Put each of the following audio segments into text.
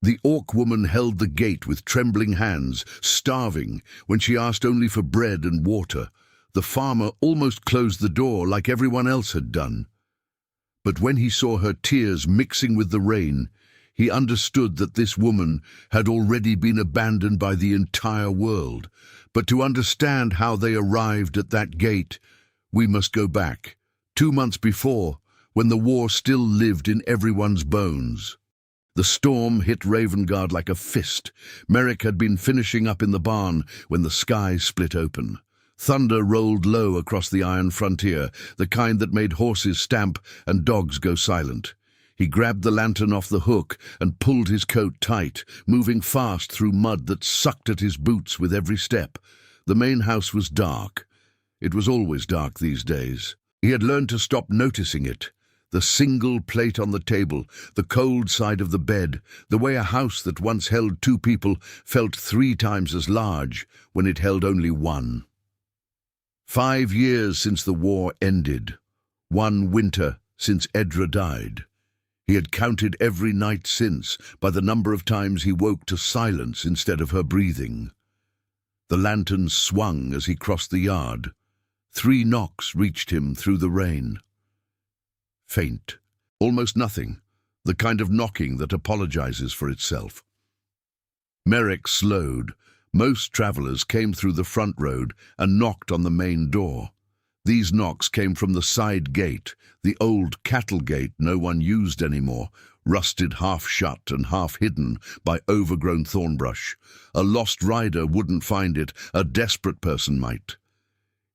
The orc woman held the gate with trembling hands, starving, when she asked only for bread and water. The farmer almost closed the door like everyone else had done. But when he saw her tears mixing with the rain, he understood that this woman had already been abandoned by the entire world. But to understand how they arrived at that gate, we must go back, 2 months before, when the war still lived in everyone's bones. The storm hit Ravenguard like a fist. Merrick had been finishing up in the barn when the sky split open. Thunder rolled low across the iron frontier, the kind that made horses stamp and dogs go silent. He grabbed the lantern off the hook and pulled his coat tight, moving fast through mud that sucked at his boots with every step. The main house was dark. It was always dark these days. He had learned to stop noticing it. The single plate on the table, the cold side of the bed, the way a house that once held 2 people felt 3 times as large when it held only 1. 5 years since the war ended. 1 winter since Edra died. He had counted every night since by the number of times he woke to silence instead of her breathing. The lantern swung as he crossed the yard. 3 knocks reached him through the rain. Faint, almost nothing, the kind of knocking that apologizes for itself. Merrick slowed. Most travelers came through the front road and knocked on the main door. These knocks came from the side gate, the old cattle gate no one used anymore, rusted half shut and half hidden by overgrown thornbrush. A lost rider wouldn't find it, a desperate person might.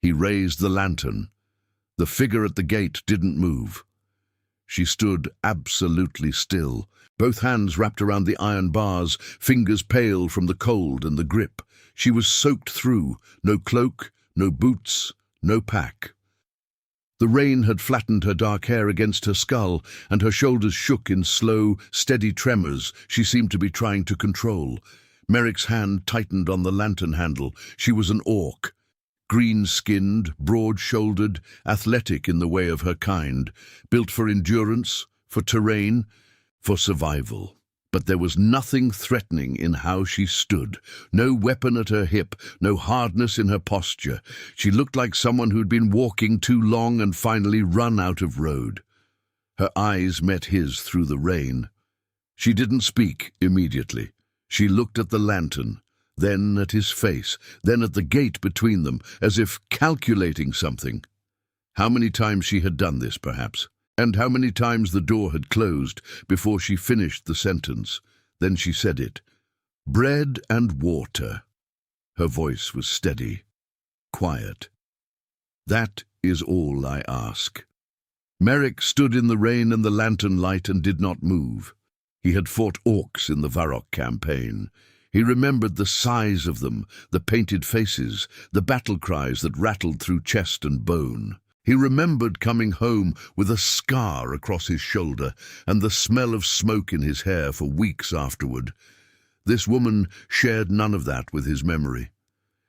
He raised the lantern. The figure at the gate didn't move. She stood absolutely still, both hands wrapped around the iron bars, fingers pale from the cold and the grip. She was soaked through, no cloak, no boots, no pack. The rain had flattened her dark hair against her skull, and her shoulders shook in slow, steady tremors she seemed to be trying to control. Merrick's hand tightened on the lantern handle. She was an orc. Green-skinned, broad-shouldered, athletic in the way of her kind, built for endurance, for terrain, for survival. But there was nothing threatening in how she stood, no weapon at her hip, no hardness in her posture. She looked like someone who'd been walking too long and finally run out of road. Her eyes met his through the rain. She didn't speak immediately. She looked at the lantern, then at his face, then at the gate between them, as if calculating something. How many times she had done this, perhaps, and how many times the door had closed before she finished the sentence. Then she said it. "Bread and water." Her voice was steady, quiet. "That is all I ask." Merrick stood in the rain and the lantern light and did not move. He had fought orcs in the Varrock campaign. He remembered the size of them, the painted faces, the battle cries that rattled through chest and bone. He remembered coming home with a scar across his shoulder and the smell of smoke in his hair for weeks afterward. This woman shared none of that with his memory.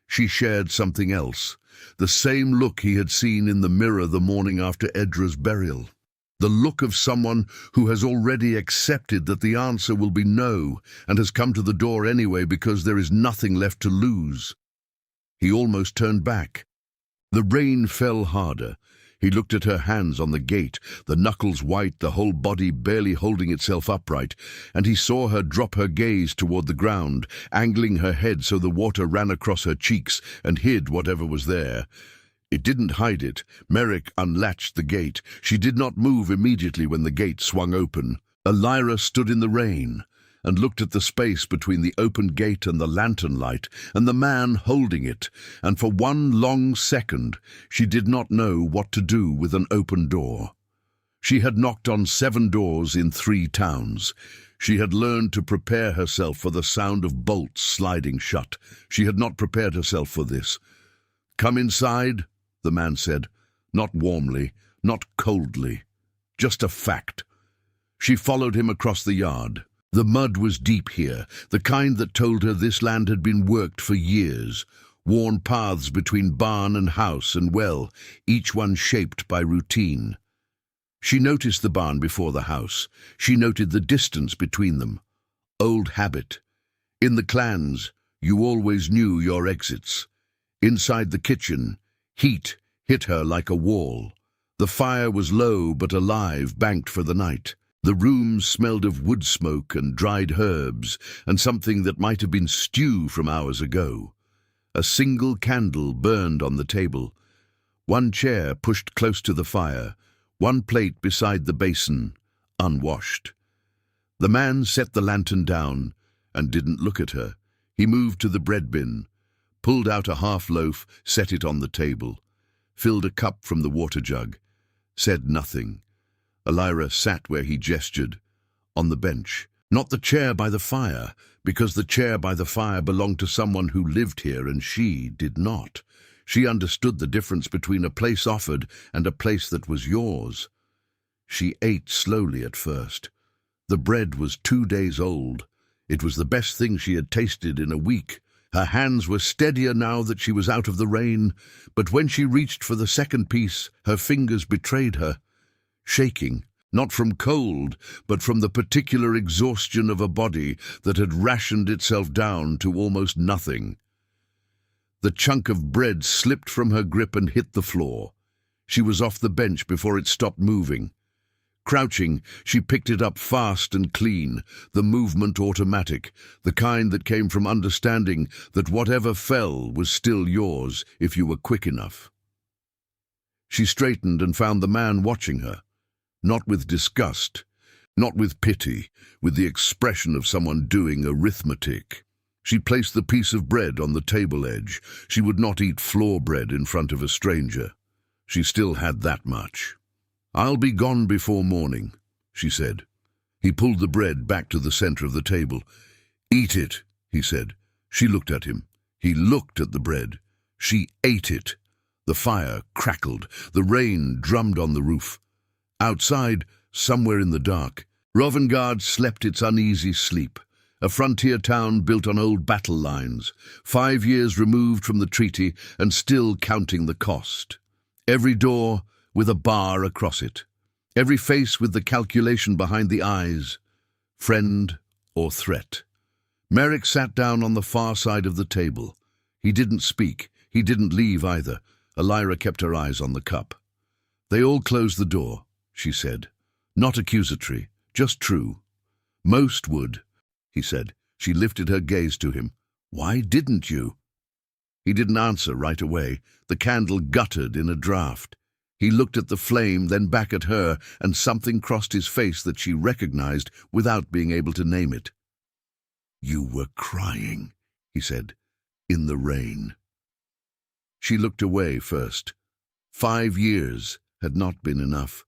She shared something else, the same look he had seen in the mirror the morning after Edra's burial. The look of someone who has already accepted that the answer will be no and has come to the door anyway because there is nothing left to lose. He almost turned back. The rain fell harder. He looked at her hands on the gate, the knuckles white, the whole body barely holding itself upright, and he saw her drop her gaze toward the ground, angling her head so the water ran across her cheeks and hid whatever was there. It didn't hide it. Merrick unlatched the gate. She did not move immediately when the gate swung open. Elira stood in the rain and looked at the space between the open gate and the lantern light and the man holding it, and for 1 long second she did not know what to do with an open door. She had knocked on 7 doors in 3 towns. She had learned to prepare herself for the sound of bolts sliding shut. She had not prepared herself for this. "Come inside," the man said, not warmly, not coldly, just a fact. She followed him across the yard. The mud was deep here, the kind that told her this land had been worked for years, worn paths between barn and house and well, each one shaped by routine. She noticed the barn before the house. She noted the distance between them. Old habit. In the clans, you always knew your exits. Inside the kitchen, heat hit her like a wall. The fire was low but alive, banked for the night. The room smelled of wood smoke and dried herbs, and something that might have been stew from hours ago. A single candle burned on the table. One chair pushed close to the fire, one plate beside the basin, unwashed. The man set the lantern down and didn't look at her. He moved to the bread bin, pulled out a half loaf, set it on the table, filled a cup from the water jug, said nothing. Elira sat where he gestured, on the bench. Not the chair by the fire, because the chair by the fire belonged to someone who lived here and she did not. She understood the difference between a place offered and a place that was yours. She ate slowly at first. The bread was 2 days old. It was the best thing she had tasted in a week. Her hands were steadier now that she was out of the rain, but when she reached for the second piece, her fingers betrayed her, shaking, not from cold, but from the particular exhaustion of a body that had rationed itself down to almost nothing. The chunk of bread slipped from her grip and hit the floor. She was off the bench before it stopped moving. Crouching, she picked it up fast and clean, the movement automatic, the kind that came from understanding that whatever fell was still yours if you were quick enough. She straightened and found the man watching her, not with disgust, not with pity, with the expression of someone doing arithmetic. She placed the piece of bread on the table edge. She would not eat floor bread in front of a stranger. She still had that much. "I'll be gone before morning," she said. He pulled the bread back to the center of the table. "Eat it," he said. She looked at him. He looked at the bread. She ate it. The fire crackled. The rain drummed on the roof. Outside, somewhere in the dark, Ravenguard slept its uneasy sleep. A frontier town built on old battle lines, 5 years removed from the treaty and still counting the cost. Every door with a bar across it. Every face with the calculation behind the eyes. Friend or threat. Merrick sat down on the far side of the table. He didn't speak. He didn't leave either. Elira kept her eyes on the cup. "They all closed the door," she said. "Not accusatory, just true." "Most would," he said. She lifted her gaze to him. "Why didn't you?" He didn't answer right away. The candle guttered in a draught. He looked at the flame, then back at her, and something crossed his face that she recognized without being able to name it. "You were crying," he said, "in the rain." She looked away first. 5 years had not been enough.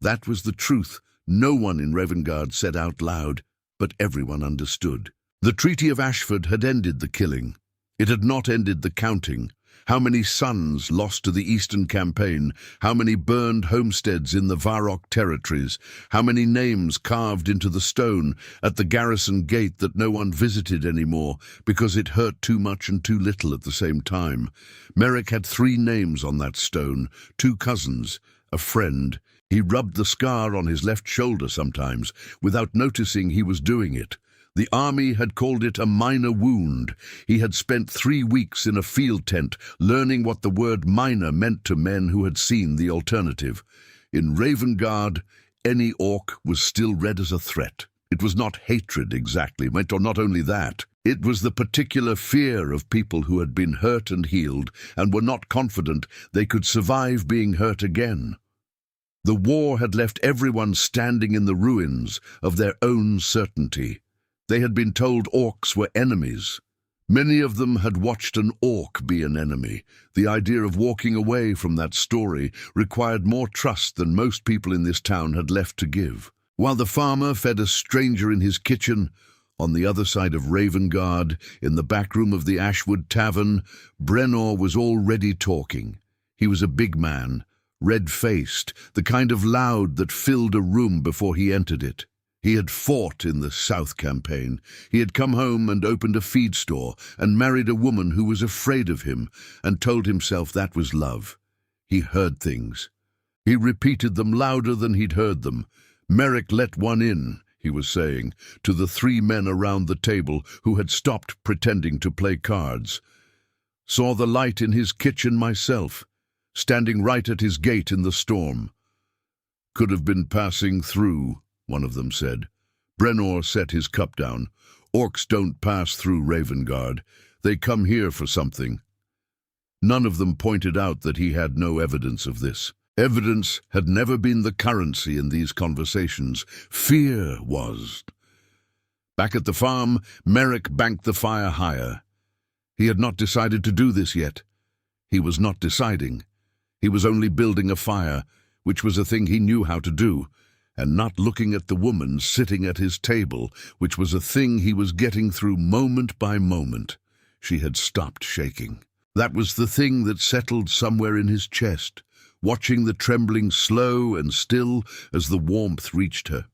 That was the truth no one in Ravenguard said out loud, but everyone understood. The Treaty of Ashford had ended the killing. It had not ended the counting. How many sons lost to the Eastern Campaign, how many burned homesteads in the Varrock territories, how many names carved into the stone at the garrison gate that no one visited anymore because it hurt too much and too little at the same time. Merrick had 3 names on that stone, 2 cousins, a friend. He rubbed the scar on his left shoulder sometimes, without noticing he was doing it. The army had called it a minor wound. He had spent 3 weeks in a field tent, learning what the word minor meant to men who had seen the alternative. In Ravenguard, any orc was still read as a threat. It was not hatred exactly, or not only that. It was the particular fear of people who had been hurt and healed, and were not confident they could survive being hurt again. The war had left everyone standing in the ruins of their own certainty. They had been told orcs were enemies. Many of them had watched an orc be an enemy. The idea of walking away from that story required more trust than most people in this town had left to give. While the farmer fed a stranger in his kitchen, on the other side of Ravenguard, in the back room of the Ashwood Tavern, Brennor was already talking. He was a big man, red-faced, the kind of loud that filled a room before he entered it. He had fought in the South Campaign. He had come home and opened a feed store and married a woman who was afraid of him and told himself that was love. He heard things. He repeated them louder than he'd heard them. Merrick let one in. he was saying, to the three men around the table who had stopped pretending to play cards. "Saw the light in his kitchen myself, standing right at his gate in the storm." "Could have been passing through," one of them said. Brenor set his cup down. "Orcs don't pass through Ravenguard. They come here for something." None of them pointed out that he had no evidence of this. Evidence had never been the currency in these conversations. Fear was. Back at the farm, Merrick banked the fire higher. He had not decided to do this yet. He was not deciding. He was only building a fire, which was a thing he knew how to do, and not looking at the woman sitting at his table, which was a thing he was getting through moment by moment. She had stopped shaking. That was the thing that settled somewhere in his chest, watching the trembling slow and still as the warmth reached her.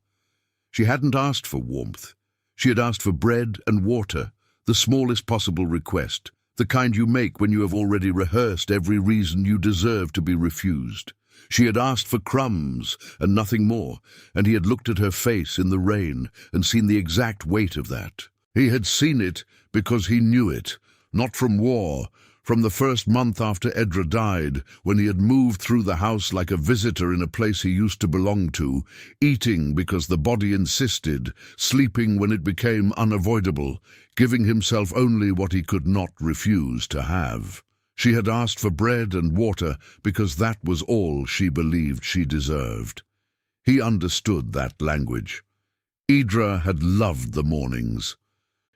She hadn't asked for warmth. She had asked for bread and water, the smallest possible request, the kind you make when you have already rehearsed every reason you deserve to be refused. She had asked for crumbs and nothing more, and he had looked at her face in the rain and seen the exact weight of that. He had seen it because he knew it, not from war, from the first month after Edra died, when he had moved through the house like a visitor in a place he used to belong to, eating because the body insisted, sleeping when it became unavoidable, giving himself only what he could not refuse to have. She had asked for bread and water because that was all she believed she deserved. He understood that language. Edra had loved the mornings.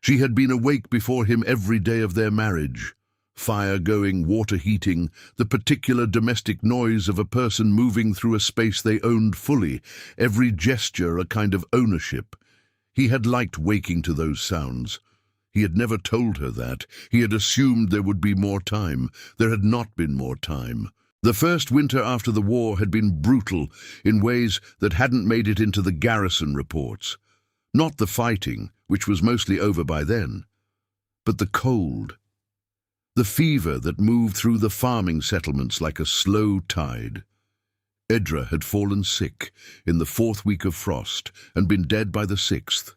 She had been awake before him every day of their marriage. Fire going, water heating, the particular domestic noise of a person moving through a space they owned fully, every gesture a kind of ownership. He had liked waking to those sounds. He had never told her that. He had assumed there would be more time. There had not been more time. The first winter after the war had been brutal in ways that hadn't made it into the garrison reports. Not the fighting, which was mostly over by then, but the cold. The fever that moved through the farming settlements like a slow tide. Edra had fallen sick in the 4th week of frost and been dead by the 6th.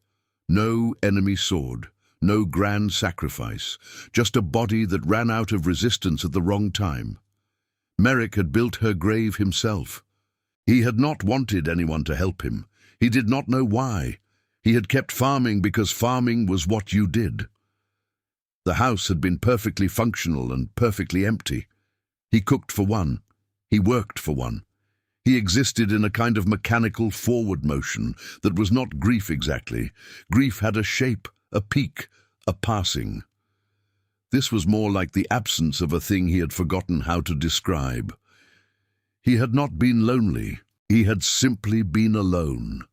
No enemy sword, no grand sacrifice, just a body that ran out of resistance at the wrong time. Merrick had built her grave himself. He had not wanted anyone to help him. He did not know why. He had kept farming because farming was what you did. The house had been perfectly functional and perfectly empty. He cooked for one. He worked for one. He existed in a kind of mechanical forward motion that was not grief exactly. Grief had a shape, a peak, a passing. This was more like the absence of a thing he had forgotten how to describe. He had not been lonely. He had simply been alone.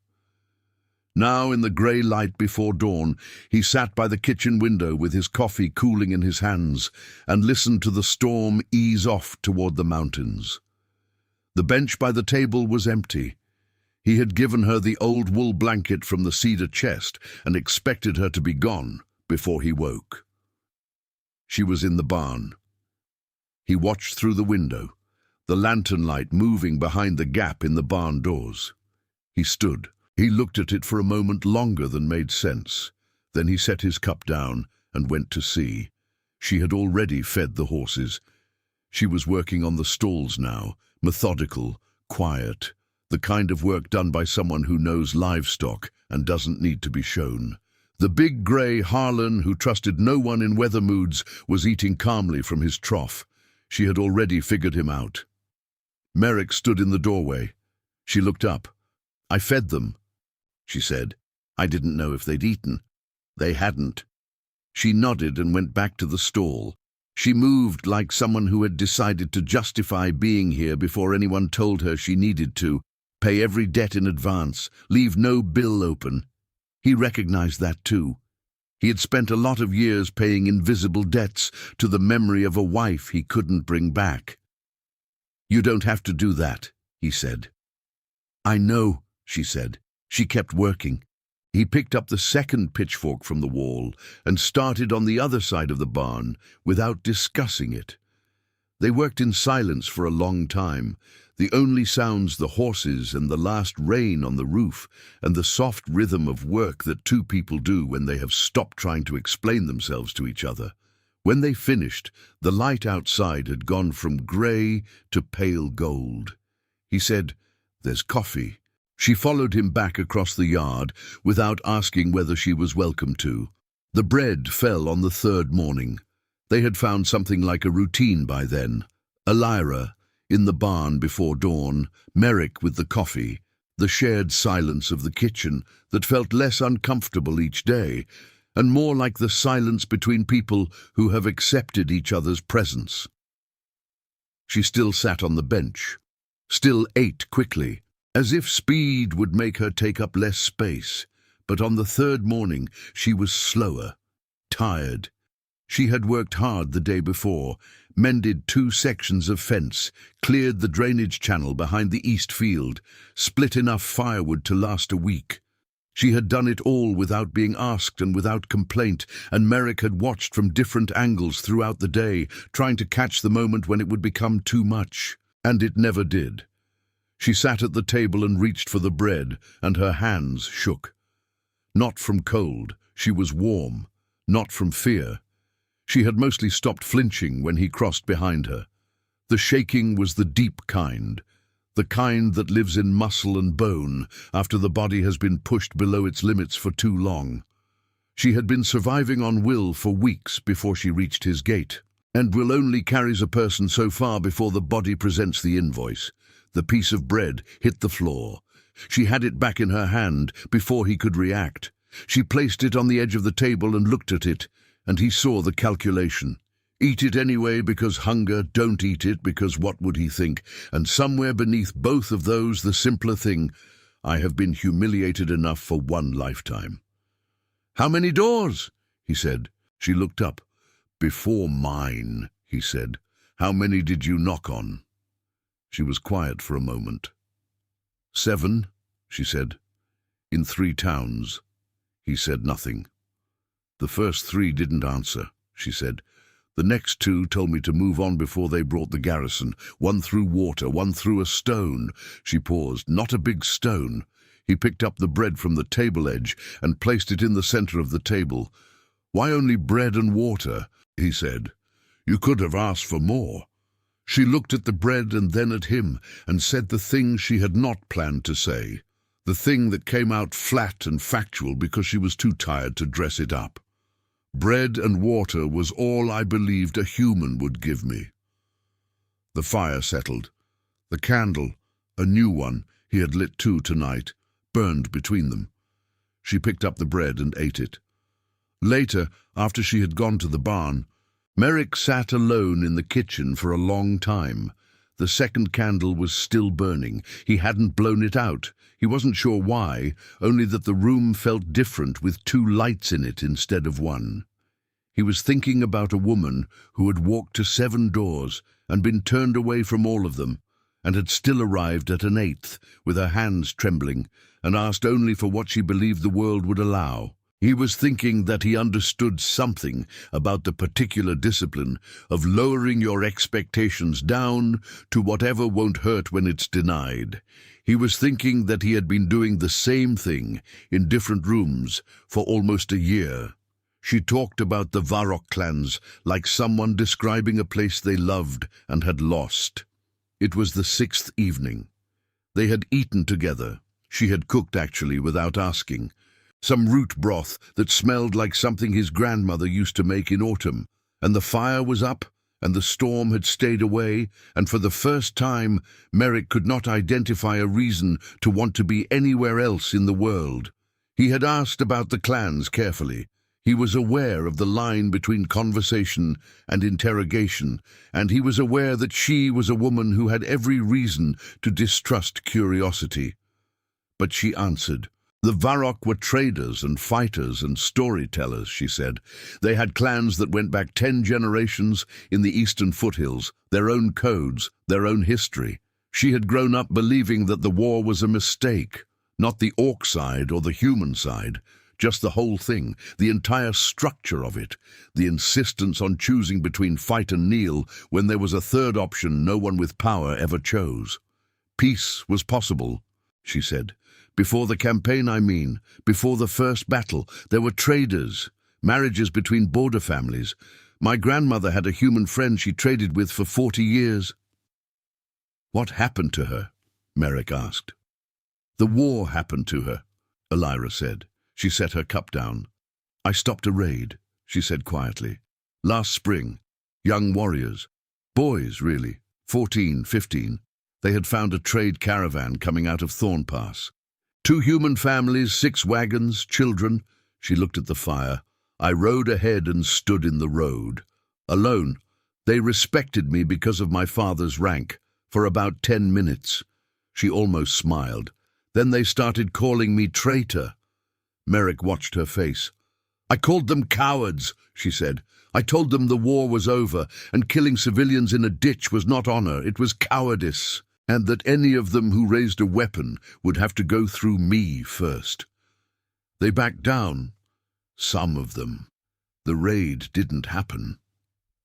Now, in the grey light before dawn, he sat by the kitchen window with his coffee cooling in his hands and listened to the storm ease off toward the mountains. The bench by the table was empty. He had given her the old wool blanket from the cedar chest and expected her to be gone before he woke. She was in the barn. He watched through the window, the lantern light moving behind the gap in the barn doors. He stood. He looked at it for a moment longer than made sense. Then he set his cup down and went to see. She had already fed the horses. She was working on the stalls now, methodical, quiet, the kind of work done by someone who knows livestock and doesn't need to be shown. The big grey Harlan, who trusted no one in weather moods, was eating calmly from his trough. She had already figured him out. Merrick stood in the doorway. She looked up. "I fed them," she said. "I didn't know if they'd eaten." They hadn't. She nodded and went back to the stall. She moved like someone who had decided to justify being here before anyone told her she needed to, pay every debt in advance, leave no bill open. He recognized that too. He had spent a lot of years paying invisible debts to the memory of a wife he couldn't bring back. "You don't have to do that," he said. "I know," she said. She kept working. He picked up the second pitchfork from the wall and started on the other side of the barn without discussing it. They worked in silence for a long time, the only sounds the horses and the last rain on the roof and the soft rhythm of work that two people do when they have stopped trying to explain themselves to each other. When they finished, the light outside had gone from grey to pale gold. He said, "There's coffee." She followed him back across the yard without asking whether she was welcome to. The bread fell on the third morning. They had found something like a routine by then. Elira in the barn before dawn, Merrick with the coffee, the shared silence of the kitchen that felt less uncomfortable each day, and more like the silence between people who have accepted each other's presence. She still sat on the bench, still ate quickly, as if speed would make her take up less space, but on the third morning she was slower, tired. She had worked hard the day before, mended 2 sections of fence, cleared the drainage channel behind the east field, split enough firewood to last a week. She had done it all without being asked and without complaint, and Merrick had watched from different angles throughout the day, trying to catch the moment when it would become too much. And it never did. She sat at the table and reached for the bread, and her hands shook. Not from cold, she was warm, not from fear. She had mostly stopped flinching when he crossed behind her. The shaking was the deep kind, the kind that lives in muscle and bone after the body has been pushed below its limits for too long. She had been surviving on will for weeks before she reached his gate, and will only carries a person so far before the body presents the invoice. The piece of bread hit the floor. She had it back in her hand before he could react. She placed it on the edge of the table and looked at it, and he saw the calculation. Eat it anyway because hunger, don't eat it because what would he think, and somewhere beneath both of those the simpler thing, I have been humiliated enough for one lifetime. "How many doors?" he said. She looked up. "Before mine," he said. "How many did you knock on?" She was quiet for a moment. "7, she said. "In 3 towns. He said nothing. "The first 3 didn't answer," she said. "The next 2 told me to move on before they brought the garrison. 1 threw water, 1 threw a stone." She paused. "Not a big stone." He picked up the bread from the table edge and placed it in the center of the table. "Why only bread and water?" he said. "You could have asked for more." She looked at the bread and then at him and said the thing she had not planned to say, the thing that came out flat and factual because she was too tired to dress it up. "Bread and water was all I believed a human would give me." The fire settled. The candle, a new one, he had lit 2 tonight, burned between them. She picked up the bread and ate it. Later, after she had gone to the barn, Merrick sat alone in the kitchen for a long time. The second candle was still burning. He hadn't blown it out. He wasn't sure why, only that the room felt different with 2 lights in it instead of 1. He was thinking about a woman who had walked to 7 doors and been turned away from all of them, and had still arrived at an 8th, with her hands trembling, and asked only for what she believed the world would allow. He was thinking that he understood something about the particular discipline of lowering your expectations down to whatever won't hurt when it's denied. He was thinking that he had been doing the same thing in different rooms for almost a year. She talked about the Varrock clans like someone describing a place they loved and had lost. It was the 6th evening. They had eaten together. She had cooked, actually, without asking. Some root broth that smelled like something his grandmother used to make in autumn, and the fire was up, and the storm had stayed away, and for the first time Merrick could not identify a reason to want to be anywhere else in the world. He had asked about the clans carefully. He was aware of the line between conversation and interrogation, and he was aware that she was a woman who had every reason to distrust curiosity. But she answered. The Varrock were traders and fighters and storytellers, she said. They had clans that went back 10 generations in the eastern foothills, their own codes, their own history. She had grown up believing that the war was a mistake, not the orc side or the human side, just the whole thing, the entire structure of it, the insistence on choosing between fight and kneel when there was a third option no one with power ever chose. Peace was possible, she said. Before the campaign, I mean, before the first battle, there were traders, marriages between border families. My grandmother had a human friend she traded with for 40 years. What happened to her? Merrick asked. The war happened to her, Elira said. She set her cup down. I stopped a raid, she said quietly. Last spring. Young warriors. Boys, really. 14, 15. They had found a trade caravan coming out of Thorn Pass. 2 human families, 6 wagons, children. She looked at the fire. I rode ahead and stood in the road. Alone. They respected me because of my father's rank. For about 10 minutes. She almost smiled. Then they started calling me traitor. Merrick watched her face. I called them cowards, she said. I told them the war was over, and killing civilians in a ditch was not honor, it was cowardice, and that any of them who raised a weapon would have to go through me first. They backed down. Some of them. The raid didn't happen.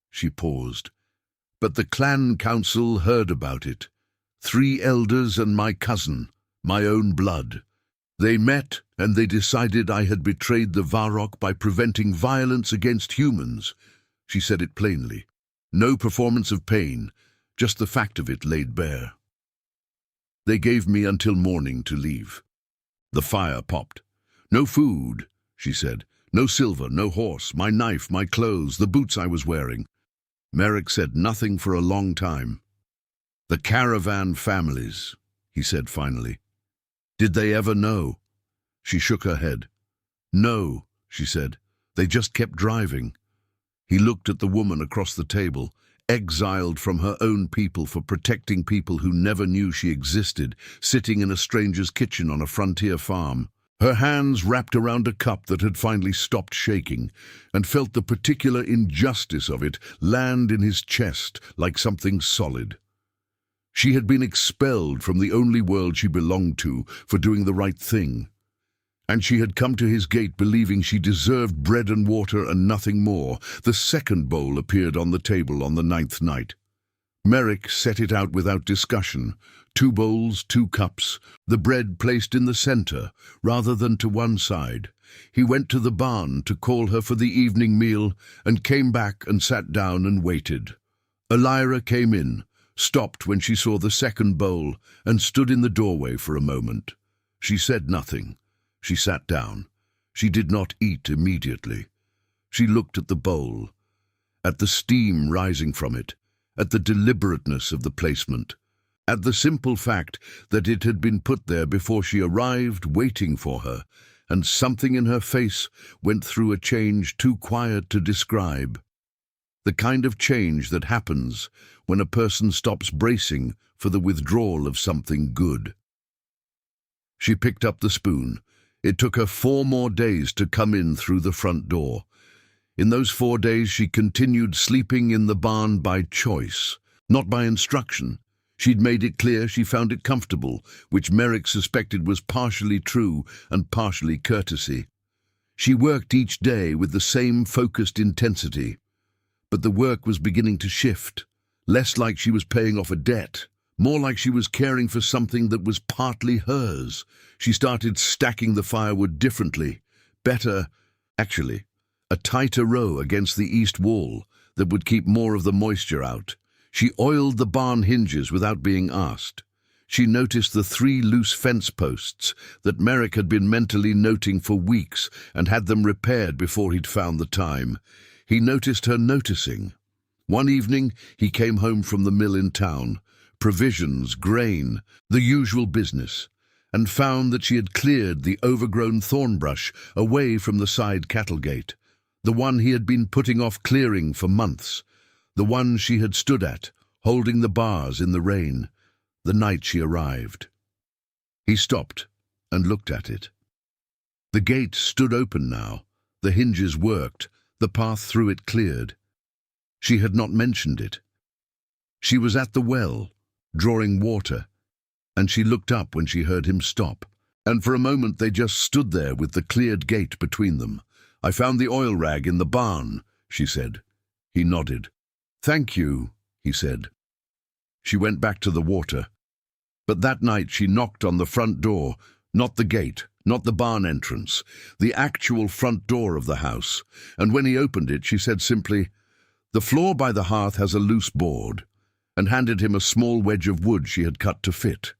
She paused. But the clan council heard about it. 3 elders and my cousin, my own blood. They met and they decided I had betrayed the Varrock by preventing violence against humans. She said it plainly. No performance of pain, just the fact of it laid bare. They gave me until morning to leave. The fire popped. No food, she said. No silver, no horse, my knife, my clothes, the boots I was wearing. Merrick said nothing for a long time. The caravan families, he said finally. Did they ever know? She shook her head. No, she said. They just kept driving. He looked at the woman across the table, exiled from her own people for protecting people who never knew she existed, sitting in a stranger's kitchen on a frontier farm. Her hands wrapped around a cup that had finally stopped shaking, and felt the particular injustice of it land in his chest like something solid. She had been expelled from the only world she belonged to for doing the right thing, and she had come to his gate believing she deserved bread and water and nothing more. The second bowl appeared on the table on the 9th night. Merrick set it out without discussion. 2 bowls, 2 cups, the bread placed in the center rather than to one side. He went to the barn to call her for the evening meal and came back and sat down and waited. Elira came in, stopped when she saw the second bowl, and stood in the doorway for a moment. She said nothing. She sat down. She did not eat immediately. She looked at the bowl, at the steam rising from it, at the deliberateness of the placement, at the simple fact that it had been put there before she arrived, waiting for her, and something in her face went through a change too quiet to describe. The kind of change that happens when a person stops bracing for the withdrawal of something good. She picked up the spoon. It took her 4 more days to come in through the front door. In those 4 days she continued sleeping in the barn by choice, not by instruction. She'd made it clear she found it comfortable, which Merrick suspected was partially true and partially courtesy. She worked each day with the same focused intensity, but the work was beginning to shift, less like she was paying off a debt, more like she was caring for something that was partly hers. She started stacking the firewood differently, better, actually, a tighter row against the east wall that would keep more of the moisture out. She oiled the barn hinges without being asked. She noticed the 3 loose fence posts that Merrick had been mentally noting for weeks and had them repaired before he'd found the time. He noticed her noticing. One evening he came home from the mill in town, provisions, grain, the usual business, and found that she had cleared the overgrown thorn brush away from the side cattle gate, the one he had been putting off clearing for months, the one she had stood at, holding the bars in the rain, the night she arrived. He stopped and looked at it. The gate stood open now, the hinges worked, the path through it cleared. She had not mentioned it. She was at the well, drawing water, and she looked up when she heard him stop. And for a moment they just stood there with the cleared gate between them. "I found the oil rag in the barn," she said. He nodded. "Thank you," he said. She went back to the water. But that night she knocked on the front door, not the gate, not the barn entrance, the actual front door of the house, and when he opened it she said simply, "The floor by the hearth has a loose board," and handed him a small wedge of wood she had cut to fit.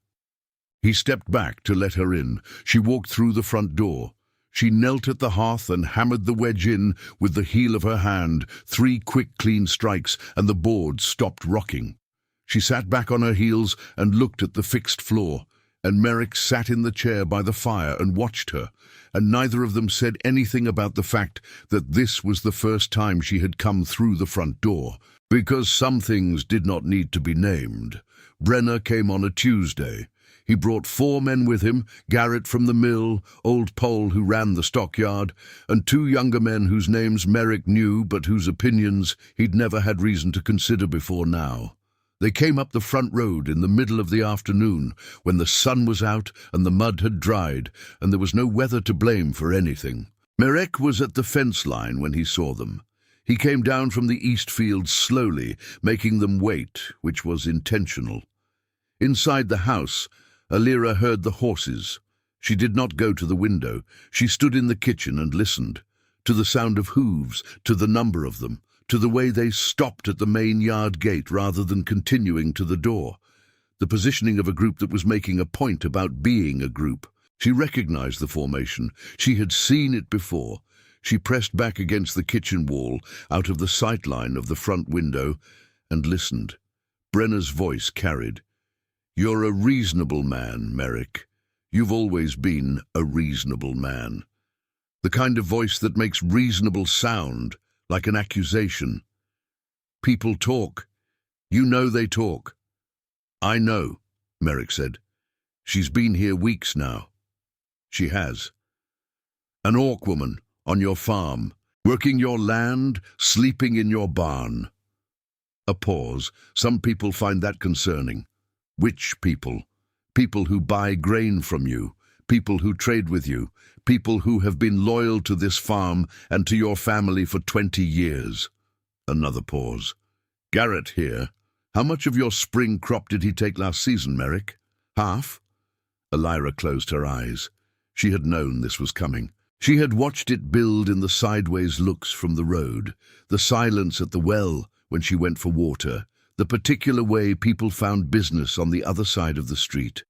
He stepped back to let her in. She walked through the front door. She knelt at the hearth and hammered the wedge in with the heel of her hand, 3 quick, clean strikes, and the board stopped rocking. She sat back on her heels and looked at the fixed floor, and Merrick sat in the chair by the fire and watched her, and neither of them said anything about the fact that this was the first time she had come through the front door, because some things did not need to be named. Brenner came on a Tuesday. He brought 4 men with him, Garrett from the mill, old Pole who ran the stockyard, and 2 younger men whose names Merrick knew but whose opinions he'd never had reason to consider before now. They came up the front road in the middle of the afternoon, when the sun was out and the mud had dried, and there was no weather to blame for anything. Merrick was at the fence line when he saw them. He came down from the east field slowly, making them wait, which was intentional. Inside the house, Alira heard the horses. She did not go to the window. She stood in the kitchen and listened, to the sound of hooves, to the number of them, to the way they stopped at the main yard gate rather than continuing to the door, the positioning of a group that was making a point about being a group. She recognized the formation. She had seen it before. She pressed back against the kitchen wall, out of the sight line of the front window, and listened. Brenner's voice carried. "You're a reasonable man, Merrick. You've always been a reasonable man." The kind of voice that makes reasonable sound, like an accusation. "People talk. You know they talk." "I know," Merrick said. "She's been here weeks now." "She has." "An orc woman, on your farm, working your land, sleeping in your barn." A pause. "Some people find that concerning." "Which people?" "People who buy grain from you, people who trade with you, people who have been loyal to this farm and to your family for 20 years. Another pause. "Garrett here. How much of your spring crop did he take last season, Merrick?" "Half?" Alira closed her eyes. She had known this was coming. She had watched it build in the sideways looks from the road, the silence at the well when she went for water, the particular way people found business on the other side of the street.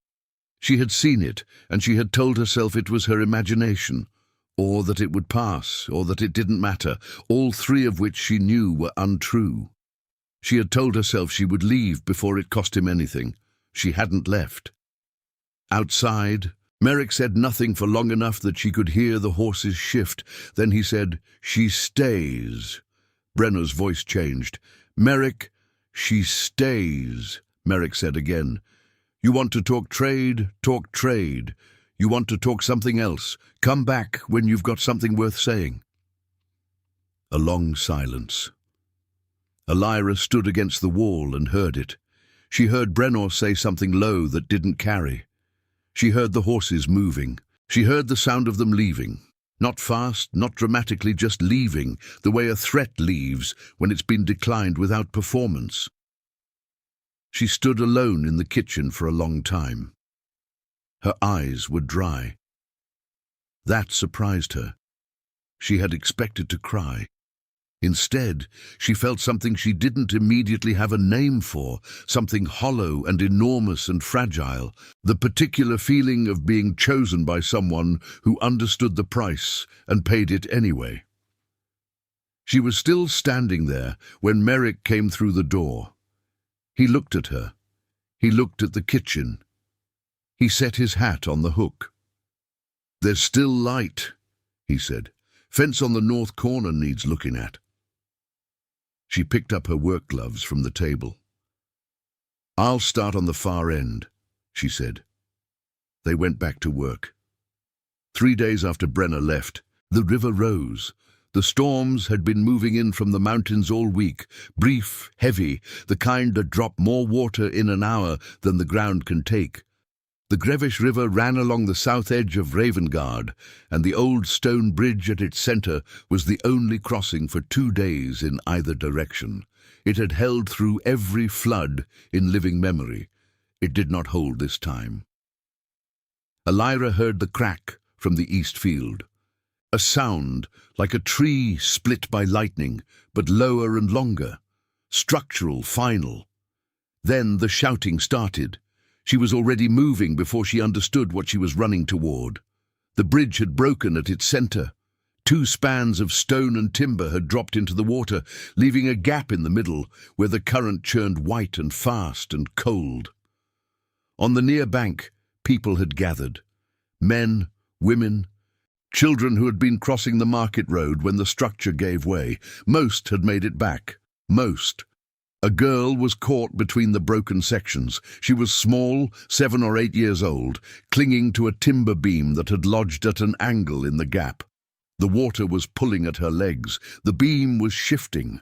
She had seen it, and she had told herself it was her imagination, or that it would pass, or that it didn't matter, all 3 of which she knew were untrue. She had told herself she would leave before it cost him anything. She hadn't left. Outside, Merrick said nothing for long enough that she could hear the horses shift. Then he said, "She stays." Brenner's voice changed. "Merrick, she stays," Merrick said again. "You want to talk trade, talk trade. You want to talk something else. Come back when you've got something worth saying." A long silence. Alira stood against the wall and heard it. She heard Brenner say something low that didn't carry. She heard the horses moving. She heard the sound of them leaving. Not fast, not dramatically, just leaving, the way a threat leaves when it's been declined without performance. She stood alone in the kitchen for a long time. Her eyes were dry. That surprised her. She had expected to cry. Instead, she felt something she didn't immediately have a name for, something hollow and enormous and fragile, the particular feeling of being chosen by someone who understood the price and paid it anyway. She was still standing there when Merrick came through the door. He looked at her. He looked at the kitchen. He set his hat on the hook. "There's still light," he said. "Fence on the north corner needs looking at." She picked up her work gloves from the table. "I'll start on the far end," she said. They went back to work. 3 days after Brenner left, the river rose. The storms had been moving in from the mountains all week, brief, heavy, the kind that drop more water in an hour than the ground can take. The Grevish River ran along the south edge of Ravenguard, and the old stone bridge at its centre was the only crossing for 2 days in either direction. It had held through every flood in living memory. It did not hold this time. Elira heard the crack from the east field. A sound like a tree split by lightning, but lower and longer. Structural, final. Then the shouting started. She was already moving before she understood what she was running toward. The bridge had broken at its centre. 2 spans of stone and timber had dropped into the water, leaving a gap in the middle where the current churned white and fast and cold. On the near bank, people had gathered. Men, women, children who had been crossing the market road when the structure gave way. Most had made it back. Most. A girl was caught between the broken sections. She was small, 7 or 8 years old, clinging to a timber beam that had lodged at an angle in the gap. The water was pulling at her legs. The beam was shifting.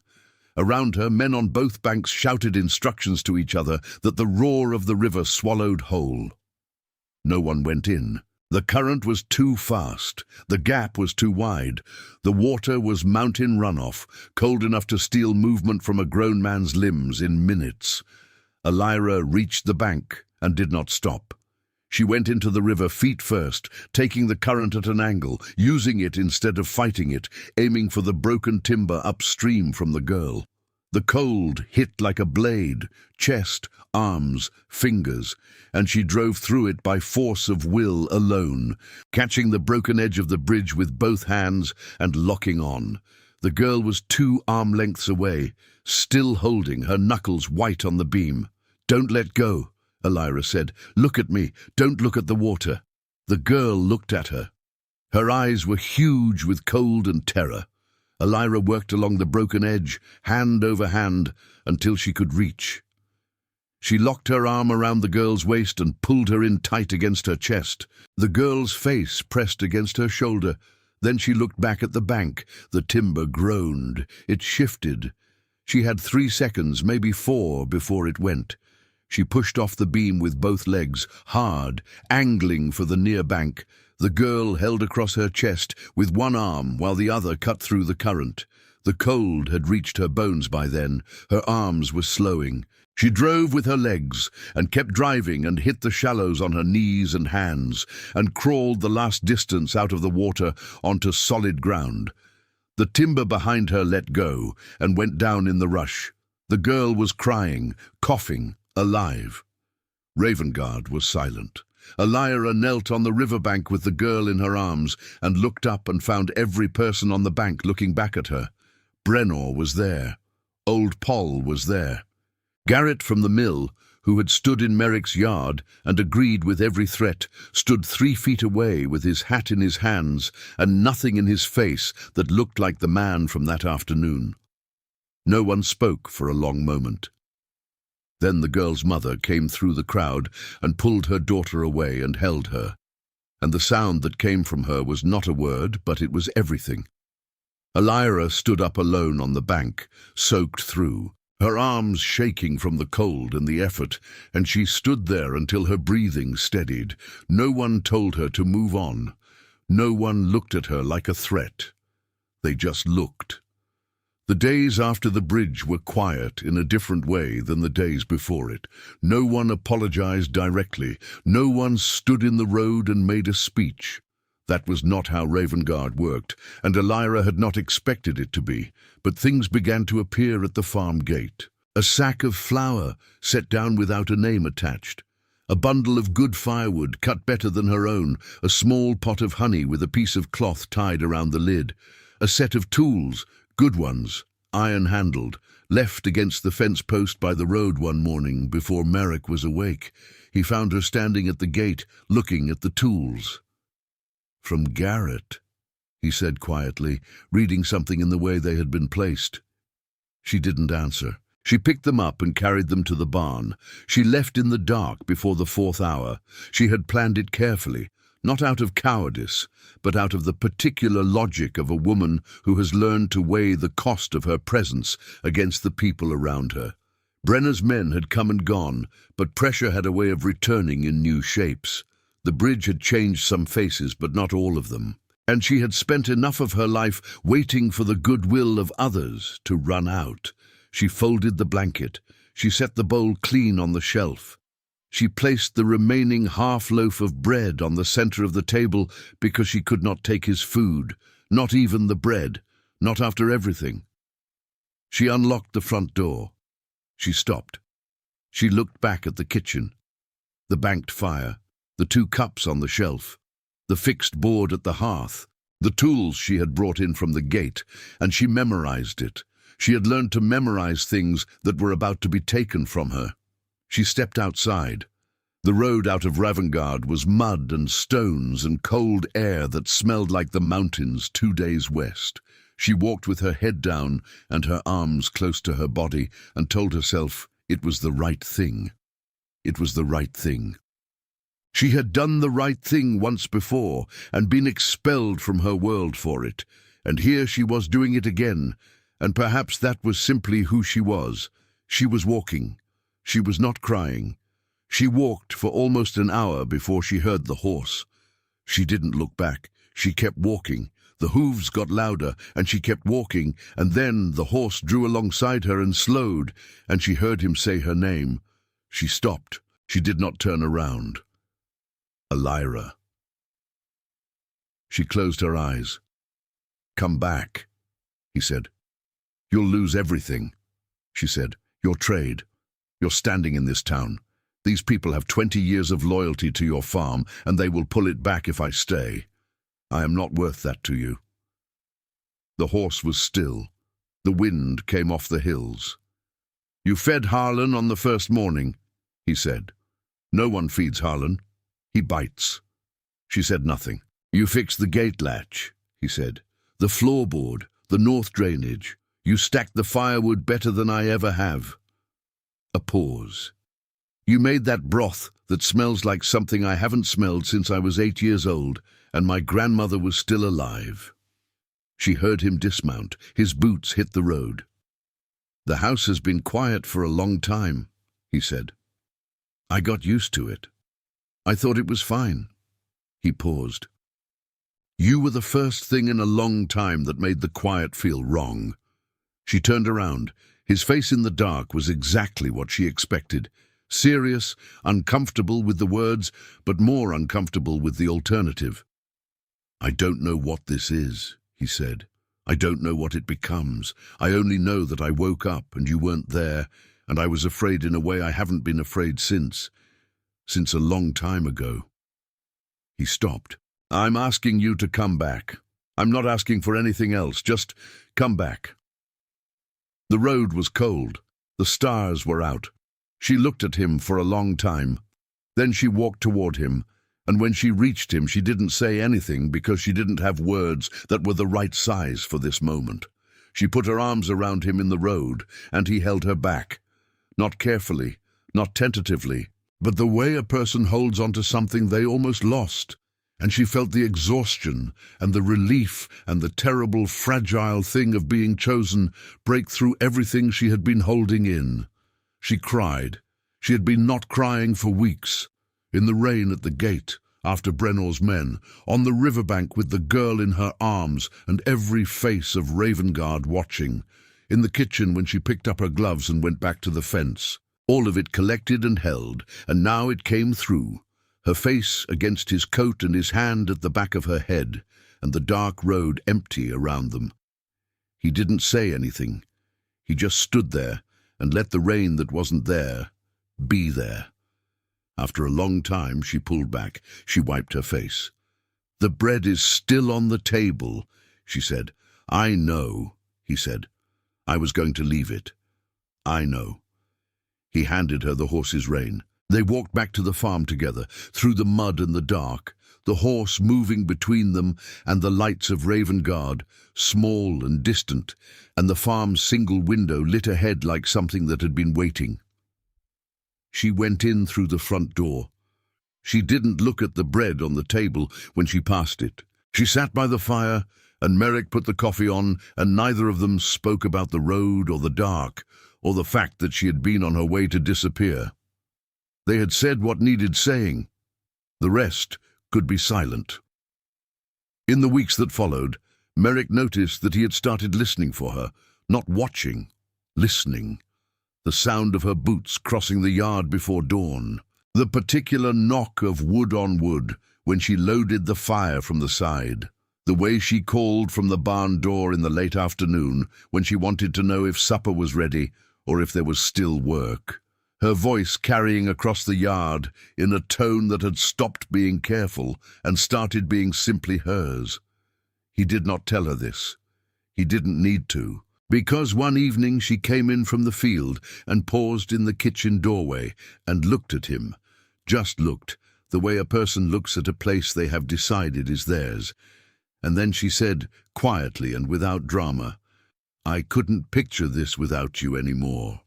Around her, men on both banks shouted instructions to each other that the roar of the river swallowed whole. No one went in. The current was too fast. The gap was too wide. The water was mountain runoff, cold enough to steal movement from a grown man's limbs in minutes. Elira reached the bank and did not stop. She went into the river feet first, taking the current at an angle, using it instead of fighting it, aiming for the broken timber upstream from the girl. The cold hit like a blade, chest, arms, fingers, and she drove through it by force of will alone, catching the broken edge of the bridge with both hands and locking on. The girl was 2 arm lengths away, still holding, her knuckles white on the beam. "Don't let go," Elira said. "Look at me. Don't look at the water." The girl looked at her. Her eyes were huge with cold and terror. Elira worked along the broken edge, hand over hand, until she could reach. She locked her arm around the girl's waist and pulled her in tight against her chest. The girl's face pressed against her shoulder. Then she looked back at the bank. The timber groaned. It shifted. She had 3 seconds, maybe 4, before it went. She pushed off the beam with both legs, hard, angling for the near bank. The girl held across her chest with one arm while the other cut through the current. The cold had reached her bones by then. Her arms were slowing. She drove with her legs and kept driving and hit the shallows on her knees and hands and crawled the last distance out of the water onto solid ground. The timber behind her let go and went down in the rush. The girl was crying, coughing, alive. Ravenguard was silent. Elira knelt on the riverbank with the girl in her arms and looked up and found every person on the bank looking back at her. Brennor was there. Old Poll was there. Garrett from the mill, who had stood in Merrick's yard and agreed with every threat, stood 3 feet away with his hat in his hands and nothing in his face that looked like the man from that afternoon. No one spoke for a long moment. Then the girl's mother came through the crowd and pulled her daughter away and held her. And the sound that came from her was not a word, but it was everything. Elira stood up alone on the bank, soaked through, her arms shaking from the cold and the effort, and she stood there until her breathing steadied. No one told her to move on. No one looked at her like a threat. They just looked. The days after the bridge were quiet in a different way than the days before it. No one apologized directly. No one stood in the road and made a speech. That was not how Ravenguard worked, and Elira had not expected it to be. But things began to appear at the farm gate. A sack of flour set down without a name attached. A bundle of good firewood cut better than her own. A small pot of honey with a piece of cloth tied around the lid. A set of tools, good ones, iron-handled, left against the fence post by the road one morning before Merrick was awake. He found her standing at the gate, looking at the tools. "From Garrett," he said quietly, reading something in the way they had been placed. She didn't answer. She picked them up and carried them to the barn. She left in the dark before the 4th hour. She had planned it carefully, not out of cowardice, but out of the particular logic of a woman who has learned to weigh the cost of her presence against the people around her. Brenner's men had come and gone, but pressure had a way of returning in new shapes. The bridge had changed some faces, but not all of them. And she had spent enough of her life waiting for the goodwill of others to run out. She folded the blanket. She set the bowl clean on the shelf. She placed the remaining half-loaf of bread on the center of the table because she could not take his food, not even the bread, not after everything. She unlocked the front door. She stopped. She looked back at the kitchen, the banked fire, the 2 cups on the shelf, the fixed board at the hearth, the tools she had brought in from the gate, and she memorized it. She had learned to memorize things that were about to be taken from her. She stepped outside. The road out of Ravenguard was mud and stones and cold air that smelled like the mountains 2 days west. She walked with her head down and her arms close to her body and told herself it was the right thing. It was the right thing. She had done the right thing once before and been expelled from her world for it, and here she was doing it again, and perhaps that was simply who she was. She was walking. She was not crying. She walked for almost an hour before she heard the horse. She didn't look back. She kept walking. The hooves got louder, and she kept walking, and then the horse drew alongside her and slowed, and she heard him say her name. She stopped. She did not turn around. Elira. She closed her eyes. "Come back," he said. "You'll lose everything," she said. "Your trade. You're standing in this town. These people have 20 years of loyalty to your farm, and they will pull it back if I stay. I am not worth that to you." The horse was still. The wind came off the hills. "You fed Harlan on the first morning," he said. "No one feeds Harlan. He bites." She said nothing. "You fixed the gate latch," he said. "The floorboard, the north drainage. You stacked the firewood better than I ever have." A pause. "You made that broth that smells like something I haven't smelled since I was 8 years old, and my grandmother was still alive." She heard him dismount. His boots hit the road. "The house has been quiet for a long time," he said. "I got used to it. I thought it was fine." He paused. "You were the first thing in a long time that made the quiet feel wrong." She turned around. His face in the dark was exactly what she expected. Serious, uncomfortable with the words, but more uncomfortable with the alternative. "I don't know what this is," he said. "I don't know what it becomes. I only know that I woke up and you weren't there, and I was afraid in a way I haven't been afraid since a long time ago." He stopped. "I'm asking you to come back. I'm not asking for anything else. Just come back." The road was cold. The stars were out. She looked at him for a long time. Then she walked toward him, and when she reached him, she didn't say anything because she didn't have words that were the right size for this moment. She put her arms around him in the road, and he held her back. Not carefully, not tentatively, but the way a person holds onto something they almost lost. And she felt the exhaustion and the relief and the terrible, fragile thing of being chosen break through everything she had been holding in. She cried. She had been not crying for weeks. In the rain at the gate, after Brennor's men, on the riverbank with the girl in her arms and every face of Ravenguard watching, in the kitchen when she picked up her gloves and went back to the fence. All of it collected and held, and now it came through. Her face against his coat and his hand at the back of her head, and the dark road empty around them. He didn't say anything. He just stood there and let the rain that wasn't there be there. After a long time, she pulled back. She wiped her face. "The bread is still on the table," she said. "I know," he said. "I was going to leave it. I know." He handed her the horse's rein. They walked back to the farm together, through the mud and the dark, the horse moving between them and the lights of Ravenguard, small and distant, and the farm's single window lit ahead like something that had been waiting. She went in through the front door. She didn't look at the bread on the table when she passed it. She sat by the fire, and Merrick put the coffee on, and neither of them spoke about the road or the dark, or the fact that she had been on her way to disappear. They had said what needed saying. The rest could be silent. In the weeks that followed, Merrick noticed that he had started listening for her, not watching, listening. The sound of her boots crossing the yard before dawn, the particular knock of wood on wood when she loaded the fire from the side, the way she called from the barn door in the late afternoon when she wanted to know if supper was ready or if there was still work. Her voice carrying across the yard in a tone that had stopped being careful and started being simply hers. He did not tell her this. He didn't need to. Because one evening she came in from the field and paused in the kitchen doorway and looked at him. Just looked, the way a person looks at a place they have decided is theirs. And then she said, quietly and without drama, "I couldn't picture this without you anymore."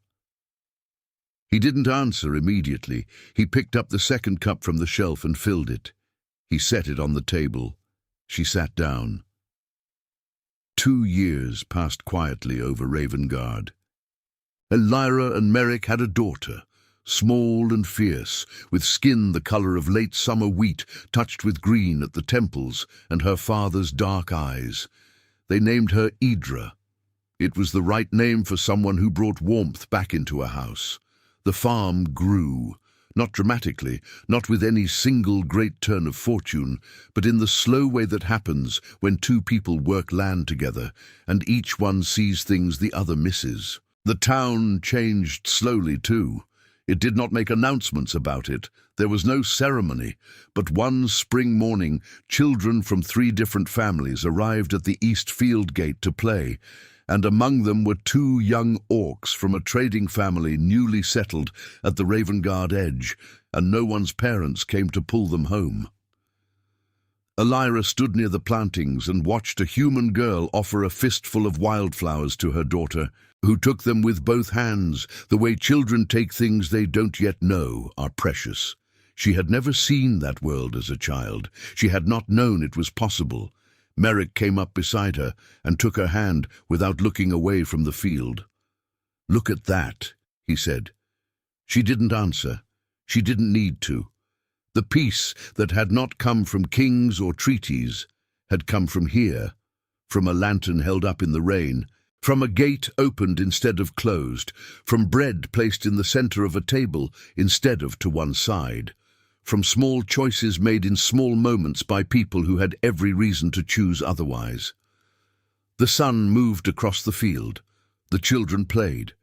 He didn't answer immediately. He picked up the second cup from the shelf and filled it. He set it on the table. She sat down. 2 years passed quietly over Ravenguard. Elira and Merrick had a daughter, small and fierce, with skin the colour of late summer wheat touched with green at the temples and her father's dark eyes. They named her Idra. It was the right name for someone who brought warmth back into a house. The farm grew, not dramatically, not with any single great turn of fortune, but in the slow way that happens when two people work land together, and each one sees things the other misses. The town changed slowly too. It did not make announcements about it. There was no ceremony, but one spring morning, children from 3 different families arrived at the East Field Gate to play, and among them were 2 young orcs from a trading family newly settled at the Ravenguard edge, and no one's parents came to pull them home. Elira stood near the plantings and watched a human girl offer a fistful of wildflowers to her daughter, who took them with both hands, the way children take things they don't yet know are precious. She had never seen that world as a child. She had not known it was possible. Merrick came up beside her and took her hand without looking away from the field. "Look at that," he said. She didn't answer. She didn't need to. The peace that had not come from kings or treaties had come from here, from a lantern held up in the rain, from a gate opened instead of closed, from bread placed in the center of a table instead of to one side, from small choices made in small moments by people who had every reason to choose otherwise. The sun moved across the field. The children played.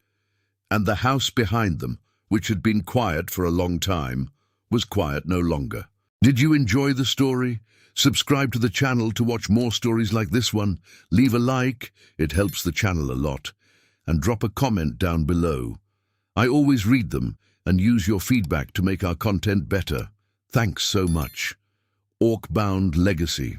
And the house behind them, which had been quiet for a long time, was quiet no longer. Did you enjoy the story? Subscribe to the channel to watch more stories like this one. Leave a like, it helps the channel a lot. And drop a comment down below. I always read them and use your feedback to make our content better. Thanks so much. Orcbound Legacy.